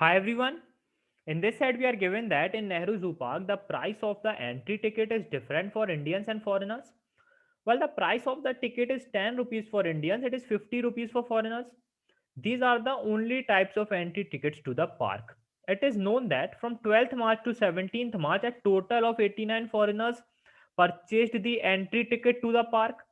Hi everyone. In this set, we are given that in Nehru Zoo Park, the price of the entry ticket is different for Indians and foreigners. While the price of the ticket is 10 rupees for Indians, it is 50 rupees for foreigners. These are the only types of entry tickets to the park. It is known that from 12th March to 17th March, a total of 89 foreigners purchased the entry ticket to the park.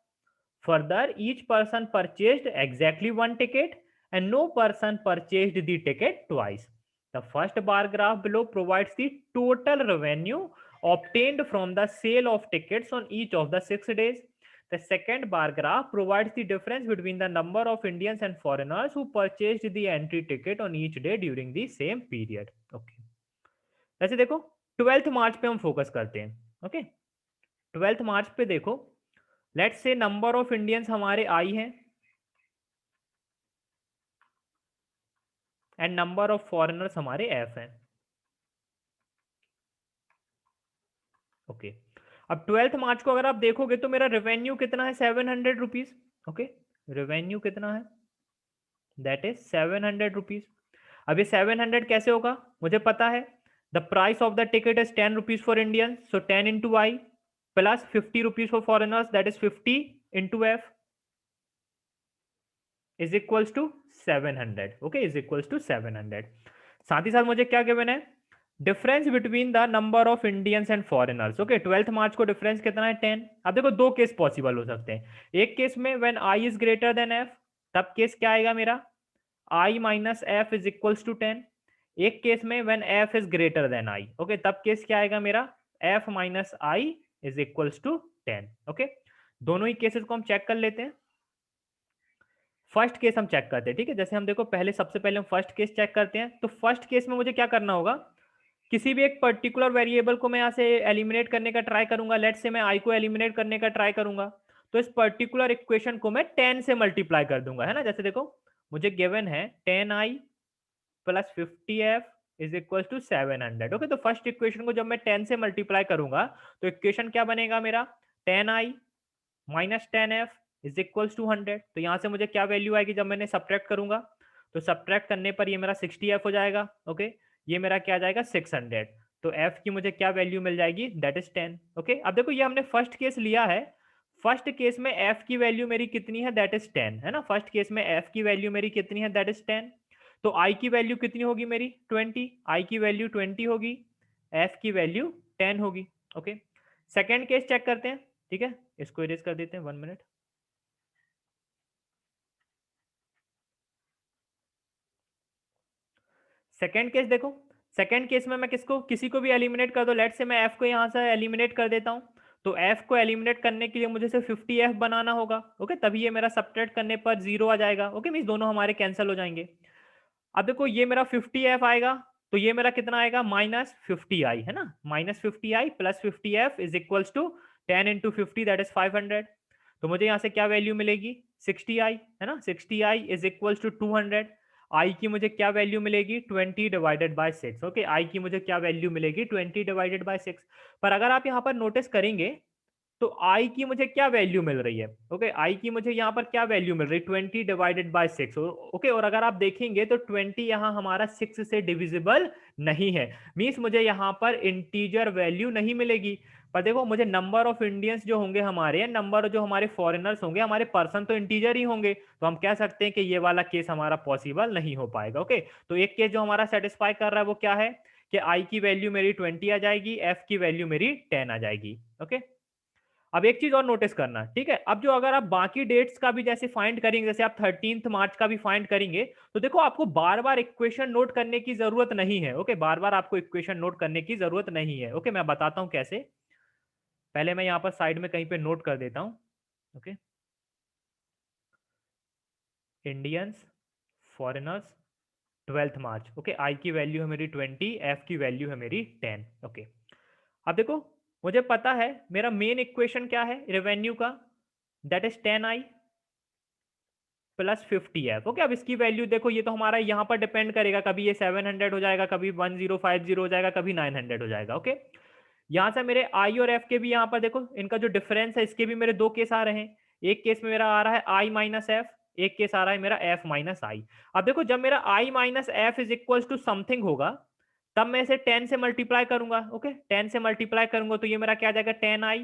Further, each person purchased exactly one ticket and no person purchased the ticket twice. The first bar graph below provides the total revenue obtained from the sale of tickets on each of the 6 days. The second bar graph provides the difference between the number of Indians and foreigners who purchased the entry ticket on each day during the same period. Okay. वैसे देखो 12th मार्च पे हम focus करते हैं. Okay. 12th मार्च पे देखो, let's say number of Indians हमारे आई हैं एंड नंबर ऑफ फॉरेनर्स हमारे एफ हैं. ओके. अब 12th मार्च को अगर आप देखोगे तो मेरा रेवेन्यू कितना है, 700 रुपीज. ओके. रेवेन्यू कितना है, दैट इज 700 रुपीज. अब ये 700 कैसे होगा, मुझे पता है the price of the ticket is 10 rupees for Indian, so 10 into I plus 50 rupees for foreigners, that is 50 into F is equals to 700. Okay, is equals to 700. साथ ही साथ मुझे क्या गिवन है, difference between the number of Indians and foreigners. Okay, 12th मार्च को difference कितना है, 10. अब देखो दो केस पॉसिबल हो सकते हैं. एक केस में when I is greater than F, तब केस क्या आएगा मेरा, I minus F is equals to 10. एक केस में when F is greater than I, okay, तब केस क्या आएगा मेरा, F minus I is equals to 10. Okay, दोनों ही केसेस को हम चेक कर लेते हैं. फर्स्ट केस हम चेक करते हैं, ठीक है. जैसे हम देखो पहले, सबसे पहले हम फर्स्ट केस चेक करते हैं. तो फर्स्ट केस में मुझे क्या करना होगा, किसी भी एक पर्टिकुलर वेरिएबल को मैं यहाँ से एलिमिनेट करने का ट्राई करूंगा. लेट से मैं आई को एलिमिनेट करने का ट्राई करूंगा, तो इस पर्टिकुलर इक्वेशन को मैं 10 से मल्टीप्लाई कर दूंगा, है ना. जैसे देखो मुझे गिवन है 10I plus 50F is equal to 700. Okay, तो फर्स्ट इक्वेशन को जब मैं 10 से मल्टीप्लाई करूंगा तो इक्वेशन क्या बनेगा मेरा, 10I minus 10F is equals to 100. तो यहाँ से मुझे क्या वैल्यू आएगी जब मैंने सब्ट्रैक्ट करूंगा, तो सब्ट्रैक्ट करने पर ये मेरा 60F हो जाएगा. ओके, ये मेरा क्या आ जाएगा 600. तो F की मुझे क्या वैल्यू मिल जाएगी, दैट इज 10. ओके, अब देखो ये हमने फर्स्ट केस लिया है. फर्स्ट केस में F की वैल्यू मेरी कितनी है, दैट इज 10, है ना. फर्स्ट केस में F की वैल्यू मेरी कितनी है, दैट इज 10. तो I की वैल्यू कितनी होगी मेरी, 20. I की वैल्यू 20 होगी, F की वैल्यू 10 होगी. ओके, सेकेंड केस चेक करते हैं. ठीक है, इसको इरेज कर देते हैं, 1 मिनट. सेकेंड केस देखो, सेकेंड केस में मैं किसको, किसी को भी एलिमिनेट कर दो. लेट से मैं एफ को यहां से एलिमिनेट कर देता हूं. तो एफ को एलिमिनेट करने के लिए मुझे सिर्फ 50F बनाना होगा. ओके, तभी ये मेरा सब्ट्रैक्ट करने पर 0 आ जाएगा. ओके, मींस दोनों हमारे कैंसिल हो जाएंगे. अब देखो ये मेरा 50F आएगा, तो ये मेरा कितना आएगा, -50I, है ना. -50I plus 50F is equals to 10 into 50, that is 500. तो मुझे यहाँ से क्या वैल्यू मिलेगी, 60I, है ना. 60I is equals to 200. आई की मुझे क्या वैल्यू मिलेगी, 20/6. ओके, आई की मुझे क्या वैल्यू मिलेगी, 20/6. पर अगर आप यहाँ पर नोटिस करेंगे तो आई की मुझे क्या वैल्यू मिल रही है, ओके, आई की मुझे यहाँ पर क्या वैल्यू मिल रही है, 20/6. ओके, और अगर आप देखेंगे तो 20 यहाँ हमारा 6 से डिविजिबल नहीं है, मींस मुझे यहाँ पर इंटीजर वैल्यू नहीं मिलेगी. पर देखो मुझे नंबर ऑफ इंडियंस जो होंगे हमारे, नंबर जो हमारे फॉरेनर्स होंगे, हमारे पर्सन तो इंटीजर ही होंगे, तो हम कह सकते हैं कि ये वाला केस हमारा पॉसिबल नहीं हो पाएगा. ओके, तो एक केस जो हमारा सेटिस्फाई कर रहा है वो क्या है, कि आई की वैल्यू मेरी 20 आ जाएगी, एफ की वैल्यू मेरी 10 आ जाएगी. ओके, अब एक चीज और नोटिस करना, ठीक है. अब जो अगर आप बाकी डेट्स का भी जैसे फाइंड करेंगे, जैसे आप 13th मार्च का भी फाइंड करेंगे, तो देखो आपको बार बार इक्वेशन नोट करने की जरूरत नहीं है. ओके, बार बार आपको इक्वेशन नोट करने की जरूरत नहीं है. ओके, मैं बताता हूं कैसे. पहले मैं यहां पर साइड में कहीं पे नोट कर देता हूं. ओके, इंडियंस, फॉरेनर्स, 12th मार्च. ओके, आई की वैल्यू है मेरी 20, एफ की वैल्यू है मेरी 10. ओके, अब देखो मुझे पता है मेरा मेन इक्वेशन क्या है रेवेन्यू का, that is 10I plus 50F. Okay, अब इसकी वैल्यू देखो, ये तो हमारा यहाँ पर डिपेंड करेगा, कभी ये 700 हो जाएगा, कभी 1050 हो जाएगा, कभी 900 हो जाएगा. ओके, यहाँ से मेरे आई और एफ के भी, यहाँ पर देखो इनका जो डिफरेंस है, इसके भी मेरे दो केस आ रहे हैं. एक केस में मेरा आ रहा है आई माइनस एफ, एक केस आ रहा है मेरा एफ माइनस आई। अब देखो जब मेरा I minus F is equal to something होगा तब मैं इसे 10 से मल्टीप्लाई करूंगा। ओके 10 से मल्टीप्लाई करूंगा तो ये मेरा क्या आ जाएगा 10i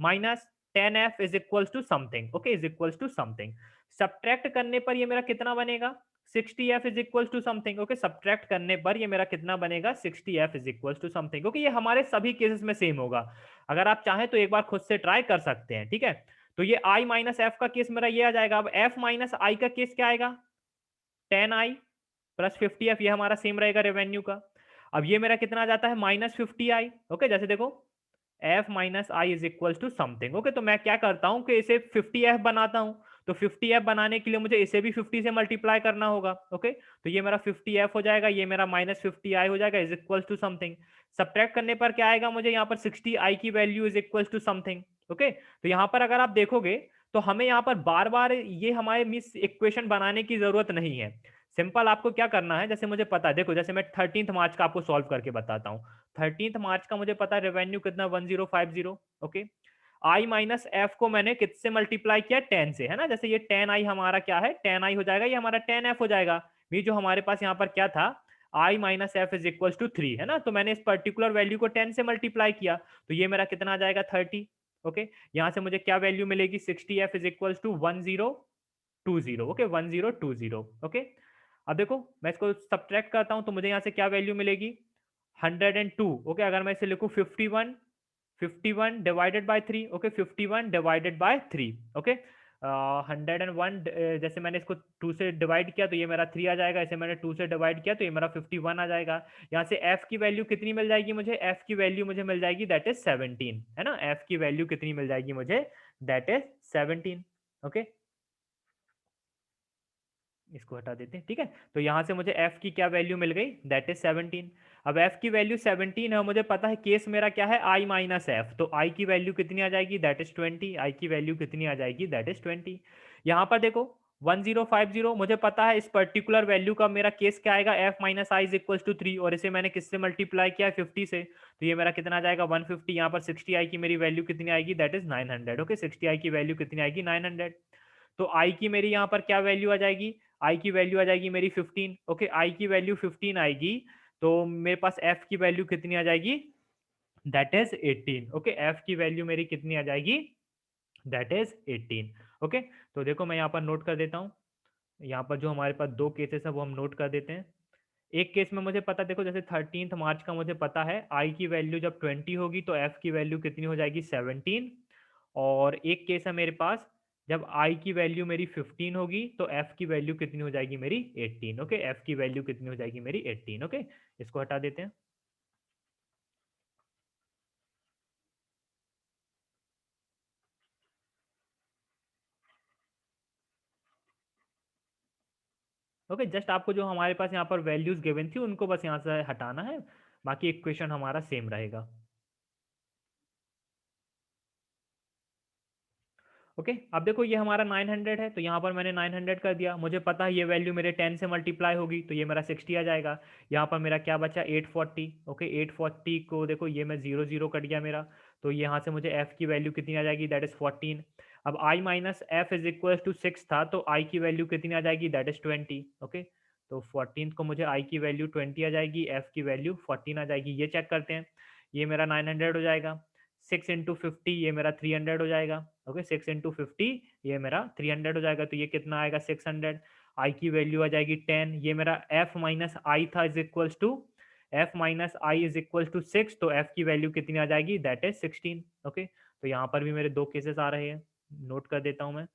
minus 10f is equal to something. Okay is equal to something. Subtract करने पर ये मेरा कितना बनेगा 60f is equal to something. Okay subtract करने पर ये मेरा कितना बनेगा 60f is equal to something. Okay ये हमारे सभी केसेस में सेम होगा। अगर आप चाहें तो एक बार खुद से ट्राई कर सकते हैं। ठीक है तो ये i माइनस एफ का केस मेरा ये आ जाएगा। अब f माइनस आई का केस क्या आएगा 10i प्लस 50f, ये हमारा सेम रहेगा रेवेन्यू का। अब ये मेरा कितना आ जाता है माइनस 50i। ओके जैसे देखो f minus I is equal to something. Okay तो मैं क्या करता हूं कि इसे 50f बनाता हूं। तो 50f बनाने के लिए मुझे इसे भी 50 से मल्टीप्लाई करना होगा। ओके तो ये मेरा 50f हो जाएगा, ये मेरा माइनस 50i हो जाएगा is equal to something. Subtract करने पर क्या आएगा मुझे यहाँ पर 60i की value is equal to something. Okay तो यहाँ पर अगर आप देखोगे तो हमें यहाँ पर बार बार ये हमारे मिस इक्वेशन बनाने की जरूरत नहीं है। सिंपल आपको क्या करना है, जैसे मुझे पता है, देखो जैसे मैं 13th मार्च का आपको सॉल्व करके बताता हूँ। 13th मार्च का मुझे पता है रेवेन्यू कितना 1050। ओके आई माइनस एफ को मैंने किससे मल्टीप्लाई किया 10 से, है ना। जैसे ये 10i हमारा क्या है 10i हो जाएगा, ये हमारा 10f हो जाएगा। ये जो हमारे पास यहाँ पर क्या था i minus F is equal to 3, है ना। तो मैंने इस पर्टिकुलर वैल्यू को 10 से मल्टीप्लाई किया तो ये मेरा कितना आ जाएगा 30। ओके यहाँ से मुझे क्या वैल्यू मिलेगी 60f is equal to 1020। Okay 1020। Okay अब देखो मैं इसको सब्ट्रैक्ट करता हूं तो मुझे यहाँ से क्या वैल्यू मिलेगी 102। ओके अगर मैं इसे लिखूं 51 divided by 3। Okay 51 divided by 3। Okay 101 जैसे मैंने इसको 2 से डिवाइड किया तो ये मेरा 3 आ जाएगा, इसे मैंने 2 से डिवाइड किया तो ये मेरा 51 आ जाएगा। यहाँ से f की वैल्यू कितनी मिल जाएगी मुझे, f की वैल्यू मुझे मिल जाएगी दैट इज 17, है ना। f की वैल्यू कितनी मिल जाएगी मुझे दैट इज 17। ओके इसको हटा देते हैं। ठीक है तो यहां से मुझे f की क्या वैल्यू मिल गई दैट इज 17। अब f की वैल्यू 17 है, मुझे पता है केस मेरा क्या है i माइनस एफ, तो i की वैल्यू कितनी आ जाएगी दैट इज 20। i की वैल्यू कितनी आ जाएगी दैट इज 20। यहाँ पर देखो 1050 मुझे पता है इस पर्टिकुलर वैल्यू का मेरा केस क्या आएगा f minus I is equal to 3 और इसे मैंने किससे मल्टीप्लाई किया 50 से तो ये मेरा कितना आ जाएगा 150। यहाँ पर 60i की मेरी वैल्यू कितनी आएगी दैट इज 900। ओके 60i की वैल्यू कितनी आएगी 900। तो आई की मेरी यहाँ पर क्या वैल्यू आ जाएगी, आई की वैल्यू आ जाएगी मेरी 15। ओके आई की वैल्यू 15 आएगी तो मेरे पास एफ की वैल्यू कितनी आ जाएगी दैट इज 18। ओके एफ की वैल्यू मेरी कितनी आ जाएगी दैट इज 18। ओके तो देखो मैं यहाँ पर नोट कर देता हूँ, यहाँ पर जो हमारे पास दो केसेस है वो हम नोट कर देते हैं। एक केस में मुझे पता देखो जैसे 13th मार्च का मुझे पता है आई की वैल्यू जब 20 होगी तो एफ की वैल्यू कितनी हो जाएगी 17। और एक केस है मेरे पास जब आई की वैल्यू मेरी 15 होगी तो एफ की वैल्यू कितनी हो जाएगी मेरी 18। ओके एफ की वैल्यू कितनी हो जाएगी मेरी 18। ओके इसको हटा देते हैं। ओके जस्ट आपको जो हमारे पास यहाँ पर वैल्यूज गिवन थी उनको बस यहाँ से हटाना है, बाकी इक्वेशन हमारा सेम रहेगा। ओके अब देखो ये हमारा 900 है तो यहाँ पर मैंने 900 कर दिया, मुझे पता है ये वैल्यू मेरे 10 से मल्टीप्लाई होगी तो ये मेरा 60 आ जाएगा। यहाँ पर मेरा क्या बचा 840। ओके 840 को देखो ये मैं 0 0 कट गया मेरा, तो यहाँ से मुझे f की वैल्यू कितनी आ जाएगी दैट इज 14। अब i minus F is equal to 6 था तो i की वैल्यू कितनी आ जाएगी दैट इज 20। ओके तो 14 को मुझे i की वैल्यू 20 आ जाएगी, f की वैल्यू 14 आ जाएगी। ये चेक करते हैं, ये मेरा 900 हो जाएगा, 6 इंटू 50 ये मेरा 300 हो जाएगा। ओके 6 इंटू 50 ये मेरा 300 हो जाएगा तो ये कितना आएगा 600। आई की वैल्यू आ जाएगी 10, ये मेरा एफ माइनस आई था is equals to F minus I is equals to 6 तो एफ की वैल्यू कितनी आ जाएगी दैट इज 16। ओके तो यहाँ पर भी मेरे दो केसेस आ रहे हैं, नोट कर देता हूँ मैं।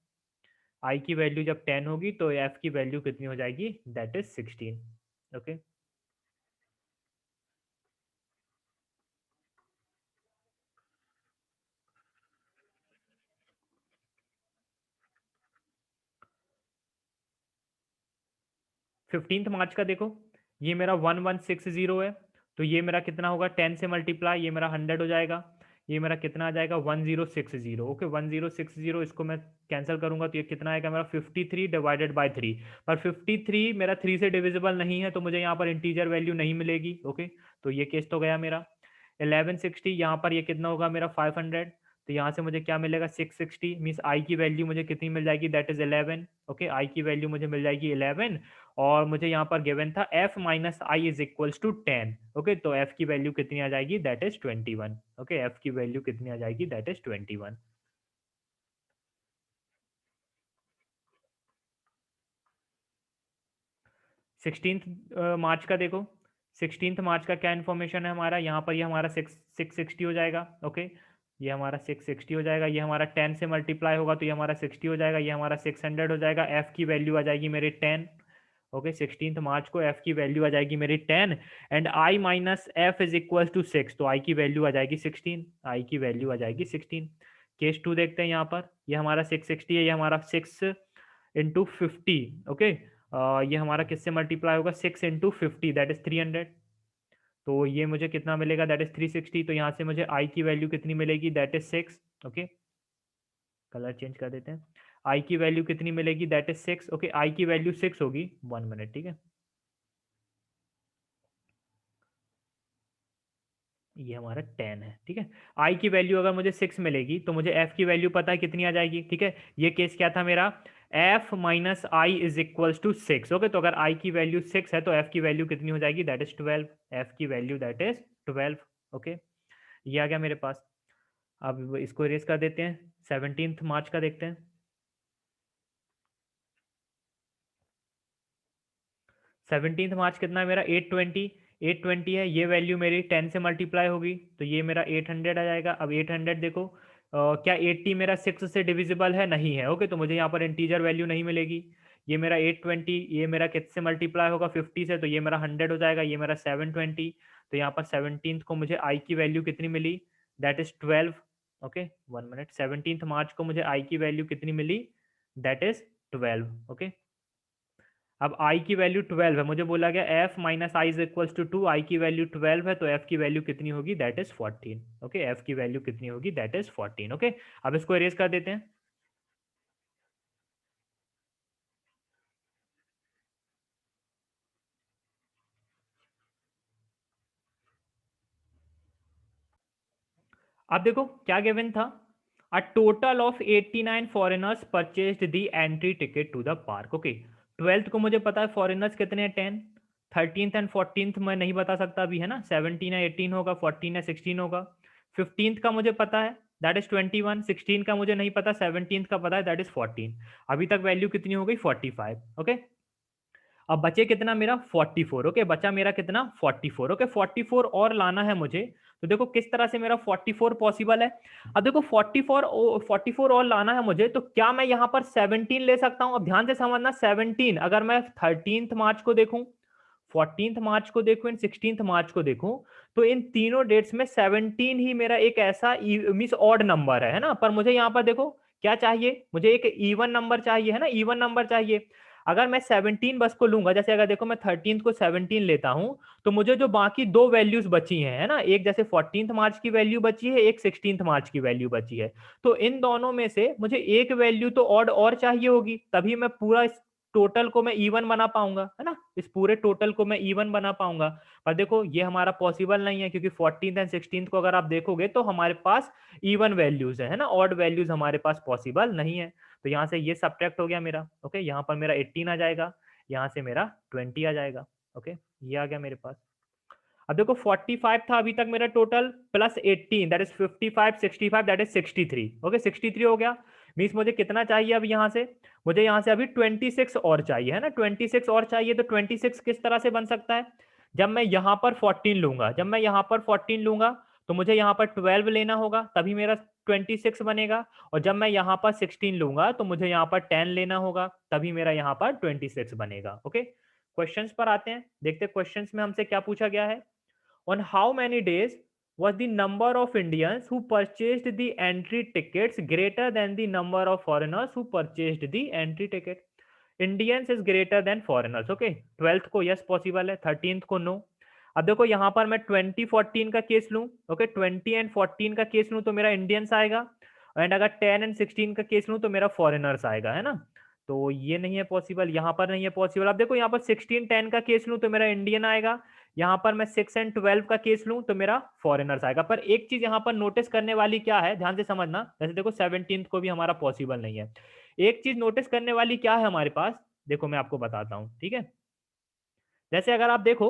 आई की वैल्यू जब 10 होगी तो एफ की वैल्यू कितनी हो जाएगी दैट इज 16। ओके 15th मार्च का देखो ये मेरा 1160 है तो ये मेरा कितना होगा 10 से मल्टीप्लाई ये मेरा 100 हो जाएगा, ये मेरा कितना आ जाएगा 1060। ओके 1060 इसको मैं कैंसिल करूंगा तो ये कितना आएगा मेरा 53 डिवाइडेड बाय 3। पर 53 मेरा 3 से डिविजिबल नहीं है तो मुझे यहाँ पर इंटीजर वैल्यू नहीं मिलेगी। ओके तो ये केस तो गया मेरा 1160, यहाँ पर ये कितना होगा मेरा 500 तो यहाँ से मुझे क्या मिलेगा 660 मीन्स आई की वैल्यू मुझे कितनी मिल जाएगी, दैट इज 11। ओके, आई की वैल्यू मुझे मिल जाएगी 11 और मुझे यहाँ पर गिवन था f minus I is equals to 10। Okay, तो f की वैल्यू कितनी आ जाएगी, दैट इज 21। ओके, f की वैल्यू कितनी आ जाएगी, दैट इज 21। 16 मार्च का देखो, 16 मार्च का क्या इन्फॉर्मेशन है हमारा यहाँ पर, ये हमारा 660 हो जाएगा। ओके, ये हमारा 660 हो जाएगा, ये हमारा 10 से मल्टीप्लाई होगा तो ये हमारा 60 हो जाएगा, ये हमारा 600 हो जाएगा। एफ की वैल्यू आ जाएगी मेरी 10। ओके, 16 मार्च को एफ की वैल्यू आ जाएगी मेरी 10 and I minus F is equal to 6, तो आई की वैल्यू आ जाएगी 16। आई की वैल्यू आ जाएगी 16। केस 2 देखते हैं यहाँ पर, ये हमारा 660 है, ये हमारा 6 इंटू 50। ओके, ये हमारा किससे मल्टीप्लाई होगा, 6 इंटू 50 दैट इज 300। तो ये मुझे कितना मिलेगा, दैट इज 360। तो यहाँ से मुझे आई की वैल्यू कितनी मिलेगी, that is 6। Okay, colour change कर देते हैं। आई की वैल्यू कितनी मिलेगी, दैट इज 6। ओके, आई की वैल्यू 6 होगी, 1 मिनट, ठीक है। ये हमारा 10 है, ठीक है। आई की वैल्यू अगर मुझे 6 मिलेगी तो मुझे एफ की वैल्यू पता है कितनी आ जाएगी, ठीक है। ये केस क्या था मेरा, F minus I is equals to 6। Okay, तो अगर आई की वैल्यू 6 है तो एफ की वैल्यू कितनी हो जाएगी, दैट इज 12। एफ की वैल्यू दैट इज 12। ओके, ये आ गया मेरे पास। अब इसको इरेज कर देते हैं, 17 मार्च का देखते हैं। 17 मार्च कितना है मेरा, 820। 820 है, ये वैल्यू मेरी 10 से मल्टीप्लाई होगी तो ये मेरा 800 आ जाएगा। अब 800 देखो, क्या 80 मेरा 6 से डिविजिबल है, नहीं है। ओके, तो मुझे यहाँ पर इंटीजर वैल्यू नहीं मिलेगी। ये मेरा 820, ये मेरा किससे मल्टीप्लाई होगा, 50 से, तो ये मेरा 100 हो जाएगा। ये मेरा 720, तो यहाँ पर 17 को मुझे आई की वैल्यू कितनी मिली, दैट इज 12। ओके, 1 मिनट, 17 मार्च को मुझे आई की वैल्यू कितनी मिली, दैट इज 12। ओके, अब i की वैल्यू 12 है, मुझे बोला गया f minus I is equals to 2, I की वैल्यू 12 है तो f की वैल्यू कितनी होगी, दैट इज 14। ओके, f की वैल्यू कितनी होगी, दैट इज 14। ओके, अब इसको इरेज कर देते हैं। अब देखो क्या गिवन था, a total of 89 foreigners purchased the entry ticket to the park. Okay, 12th को मुझे पता है फॉरेनर्स कितने हैं, 10। 13th एंड 14th मैं नहीं बता सकता अभी, है ना, 17 है 18 होगा, 14 है 16 होगा। 15th का मुझे पता है, दैट इज 21। 16 का मुझे नहीं पता, 17th का पता है, दैट इज 14। अभी तक वैल्यू कितनी हो गई, 45। ओके, अब बचे कितना मेरा, 44। ओके, बचा मेरा कितना, 44। ओके, 44 और लाना है मुझे। तो देखो किस तरह से मेरा 44 पॉसिबल है। अब देखो 44 और लाना है मुझे, तो क्या मैं यहाँ पर 17 ले सकता हूँ। अब ध्यान से समझना, 17 अगर मैं 13 मार्च को देखूं, 14 मार्च को देखूं एंड 16 मार्च को देखूं, तो इन तीनों डेट्स में 17 ही मेरा एक ऐसा मींस ऑड नंबर है ना। पर मुझे यहाँ पर देखो क्या चाहिए, मुझे एक इवन नंबर चाहिए, है ना, इवन नंबर चाहिए। अगर मैं 17 बस को लूंगा, जैसे अगर देखो मैं 13 को 17 लेता हूं, तो मुझे जो बाकी दो वैल्यूज बची हैं, है ना, एक जैसे 14 मार्च की वैल्यू बची है, एक 16 मार्च की वैल्यू बची है, तो इन दोनों में से मुझे एक वैल्यू तो ऑड और चाहिए होगी, तभी मैं पूरा इस टोटल को मैं इवन बना पाऊंगा, है ना, इस पूरे टोटल को मैं इवन बना पाऊंगा। पर देखो ये हमारा पॉसिबल नहीं है, क्योंकि 14th एंड 16th को अगर आप देखोगे तो हमारे पास इवन वैल्यूज है ना, ऑड वैल्यूज हमारे पास पॉसिबल नहीं है। तो यहाँ से ये सब्ट्रैक्ट हो गया मेरा। ओके, यहाँ पर मेरा 18 आ जाएगा, यहाँ से मेरा 20 आ जाएगा। ओके, ये आ गया मेरे पास। अब देखो 45 था अभी तक मेरा total, plus 18 that is 55, 65 that is 63। Okay, 63 हो गया। मीन्स मुझे कितना चाहिए अब यहाँ से, मुझे यहाँ से अभी 26 और चाहिए, है ना, 26 और चाहिए। तो 26 किस तरह से बन सकता है, जब मैं यहाँ पर 14 लूंगा, जब मैं यहाँ पर 14 लूंगा तो मुझे यहाँ पर 12 लेना होगा, तभी मेरा 26 बनेगा। और जब मैं यहाँ पर 16 लूंगा तो मुझे यहाँ पर 10 लेना होगा, तभी मेरा यहाँ पर 26 बनेगा। ओके, क्वेश्चंस पर आते हैं, देखते हैं क्वेश्चंस में हमसे क्या पूछा गया है। On how many days was the number of Indians who purchased the entry tickets greater than the number of foreigners who purchased the entry ticket? Indians is greater than foreigners. Okay, 12th को yes possible है, 13th को no। अब देखो यहाँ पर मैं 2014 का case लूँ, ओके, 20 एंड 14 का केस लूँ तो मेरा इंडियंस आएगा, एंड अगर 10 एंड 16 का केस लूँ तो मेरा फॉरेनर्स आएगा, है ना। तो ये नहीं है पॉसिबल, यहाँ पर नहीं है पॉसिबल। अब देखो यहाँ पर 16 10 का केस लूँ तो मेरा इंडियन आएगा, यहाँ पर मैं 6 एंड 12 का केस लूं तो मेरा फॉरेनर्स आएगा। पर एक चीज यहाँ पर नोटिस करने वाली क्या है, ध्यान से समझना, जैसे देखो 17 को भी हमारा पॉसिबल नहीं है। एक चीज नोटिस करने वाली क्या है हमारे पास, देखो मैं आपको बताता हूँ, ठीक है। जैसे अगर आप देखो,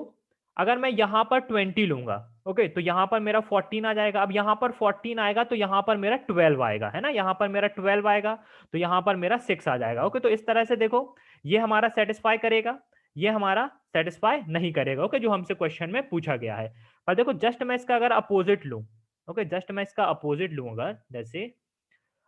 अगर मैं यहाँ पर 20 लूंगा, ओके, तो यहाँ पर मेरा 14 आ जाएगा। अब यहाँ पर 14 आएगा तो यहाँ पर मेरा 12 आएगा, है ना, यहाँ पर मेरा 12 आएगा तो यहाँ पर मेरा 6 आ जाएगा। ओके, तो इस तरह से देखो ये हमारा सेटिस्फाई करेगा, ये हमारा सेटिस्फाई नहीं करेगा, ओके, जो हमसे क्वेश्चन में पूछा गया है। पर देखो जस्ट मैं इसका अगर अपोजिट लूँ, ओके, जस्ट मैं इसका अपोजिट लूंगा, जैसे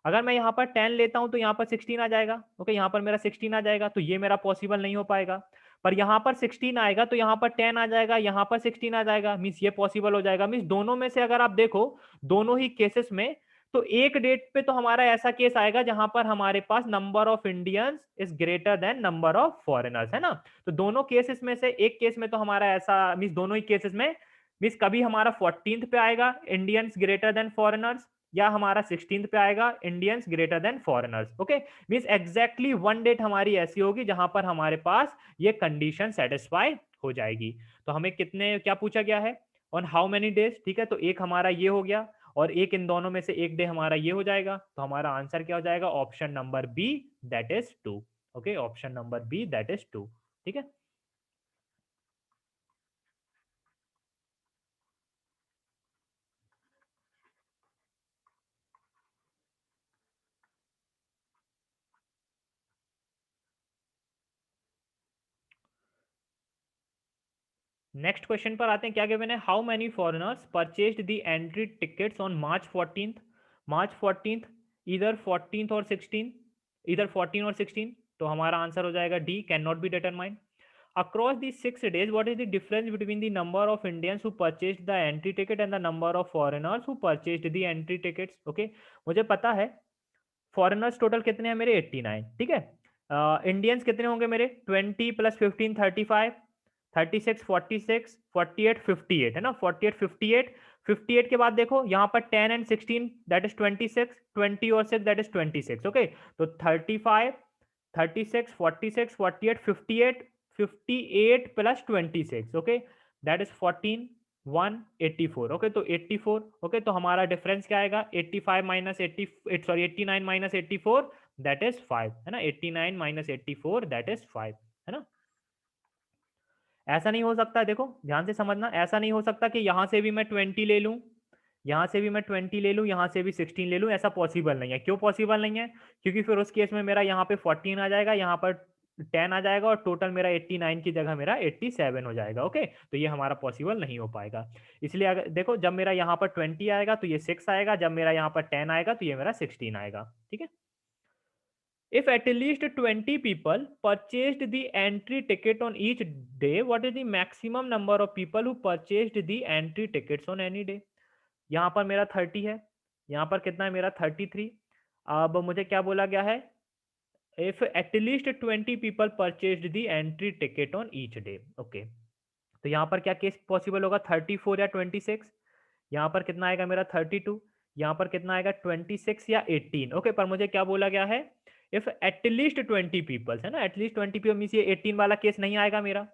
अगर मैं यहाँ पर 10 लेता हूँ तो यहाँ पर 16 आ जाएगा, ओके, यहाँ पर मेरा 16 आ जाएगा, तो ये मेरा पॉसिबल नहीं हो पाएगा। पर यहाँ पर 16 आएगा तो यहाँ पर 10 आ जाएगा, यहाँ पर 16 आ जाएगा, मीन्स ये पॉसिबल हो जाएगा। मीन्स दोनों में से अगर आप देखो, दोनों ही केसेस में, तो एक डेट पे तो हमारा ऐसा केस आएगा जहां पर हमारे पास number of Indians is greater than number of foreigners, है ना। तो दोनों केसेस में से एक केस में तो हमारा ऐसा, मीन्स दोनों ही केसेस में, मीन्स कभी हमारा 14th पे आएगा इंडियंस ग्रेटर देन फॉरेनर्स, या हमारा 16th पे आएगा Indians greater than foreigners. Okay, means exactly one date हमारी ऐसी होगी जहां पर हमारे पास ये कंडीशन सेटिस्फाई हो जाएगी। तो हमें कितने, क्या पूछा गया है, ऑन हाउ मेनी डेज, ठीक है, तो एक हमारा ये हो गया और एक इन दोनों में से एक डे हमारा ये हो जाएगा, तो हमारा आंसर क्या हो जाएगा, option number B, that is 2। Okay, option number B, that is 2। ठीक है। नेक्स्ट क्वेश्चन पर आते हैं, क्या गिवन है, how many foreigners purchased the entry tickets on March 14th, March 14th, इधर 14th और 16, इधर 14 और 16, तो हमारा आंसर हो जाएगा D, can not be determined. Across these 6 days, what is the difference between the number of Indians who purchased the entry ticket and the number of foreigners who purchased the entry tickets? Okay, मुझे पता है foreigners total कितने हैं मेरे, 89, ठीक है। Indians कितने होंगे मेरे, 20 + 15 35, 36 46 48 58, है ना, 48 58, 58 के बाद देखो यहाँ पर 10 एंड 16 दैट इज 26, 20 और 6 दैट इज 26। ओके, तो 35 36 46 48 58, 58 + 26, ओके, दैट इज 14 1 84। ओके, तो 84। ओके, तो हमारा डिफरेंस क्या आएगा, 85 minus 80, sorry 89 minus 84, that is 5, है ना, 89 माइनस 84 दैट इज 5, है ना। ऐसा नहीं हो सकता, देखो ध्यान से समझना, ऐसा नहीं हो सकता कि यहां से भी मैं 20 ले लूं, यहाँ से भी मैं 20 ले लूँ, यहाँ से भी 16 ले लूँ, ऐसा पॉसिबल नहीं है। क्यों पॉसिबल नहीं है, क्योंकि फिर उस केस में मेरा यहाँ पे 14 आ जाएगा, यहाँ पर 10 आ जाएगा और टोटल मेरा 89 की जगह मेरा 87 हो जाएगा। ओके, तो ये हमारा पॉसिबल नहीं हो पाएगा। इसलिए अगर देखो, जब मेरा यहाँ पर 20 आएगा तो ये 6 आएगा, जब मेरा यहाँ पर 10 आएगा तो ये मेरा 16 आएगा। ठीक है। If at least 20 people purchased the entry ticket on each day, what is the maximum number of people who purchased the entry tickets on any day? यहाँ पर मेरा 30 है, यहाँ पर कितना है मेरा 33। अब मुझे क्या बोला गया है, if at least 20 people purchased the entry ticket on each day. Okay, तो यहाँ पर क्या केस पॉसिबल होगा, 34 या 26, यहाँ पर कितना आएगा मेरा 32, यहाँ पर कितना आएगा 26 या 18। ओके, पर मुझे क्या बोला गया है, इफ एटलीस्ट 20 पीपल्स, है ना, एटलीस्ट 20 पीपल मीन्स ये 18 वाला केस नहीं आएगा मेरा,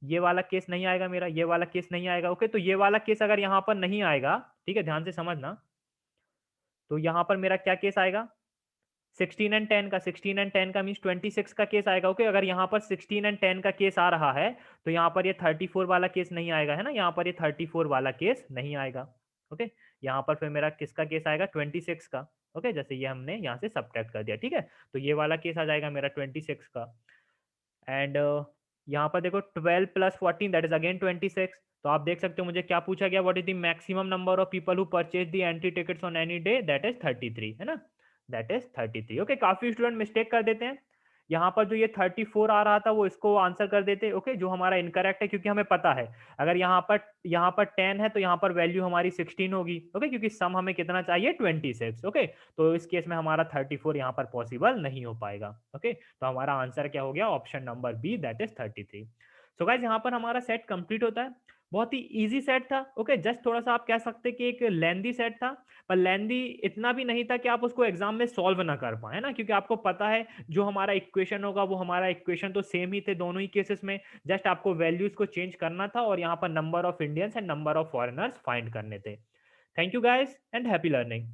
ये वाला केस नहीं आएगा मेरा, ये वाला केस नहीं आएगा। ओके, तो ये वाला केस अगर यहाँ पर नहीं आएगा, ठीक है, ध्यान से समझना, तो यहाँ पर मेरा क्या केस आएगा, 16 एंड 10 का, 16 एंड 10 का मीन्स 26 का केस आएगा। ओके, अगर यहाँ पर 16 एंड 10 का केस आ रहा है तो यहाँ पर ये 34 वाला केस नहीं आएगा, है ना, यहाँ पर ये 34 वाला केस नहीं आएगा। ओके, यहाँ पर फिर मेरा किसका केस आएगा, 26 का। ओके, जैसे ये हमने यहाँ से सब्ट्रैक्ट कर दिया, ठीक है, तो ये वाला केस आ जाएगा मेरा 26 का। एंड यहाँ पर देखो 12 + 14 दैट इज अगेन 26। तो आप देख सकते हो मुझे क्या पूछा गया, what is the maximum number of people who purchase the entry tickets on any day, that is 33, है ना, दैट इज 33। ओके, काफी स्टूडेंट मिस्टेक कर देते हैं, यहाँ पर जो ये 34 आ रहा था वो इसको आंसर कर देते। ओके, जो हमारा इनकरेक्ट है, क्योंकि हमें पता है अगर यहाँ पर 10 है तो यहाँ पर वैल्यू हमारी 16 होगी। ओके, क्योंकि सम हमें कितना चाहिए, 26। ओके, तो इस केस में हमारा 34 यहाँ पर पॉसिबल नहीं हो पाएगा। ओके, तो हमारा आंसर क्या हो गया, option number B, that is 33। So guys, यहाँ पर हमारा सेट कंप्लीट होता है। बहुत ही इजी सेट था। ओके, जस्ट थोड़ा सा आप कह सकते कि एक लेंदी सेट था, पर लेंदी इतना भी नहीं था कि आप उसको एग्जाम में सॉल्व ना कर पाए, है ना, क्योंकि आपको पता है जो हमारा इक्वेशन होगा वो हमारा इक्वेशन तो सेम ही थे दोनों ही केसेस में, जस्ट आपको वैल्यूज को चेंज करना था और यहाँ पर number of Indians and number of foreigners find करने थे। Thank you guys and happy learning.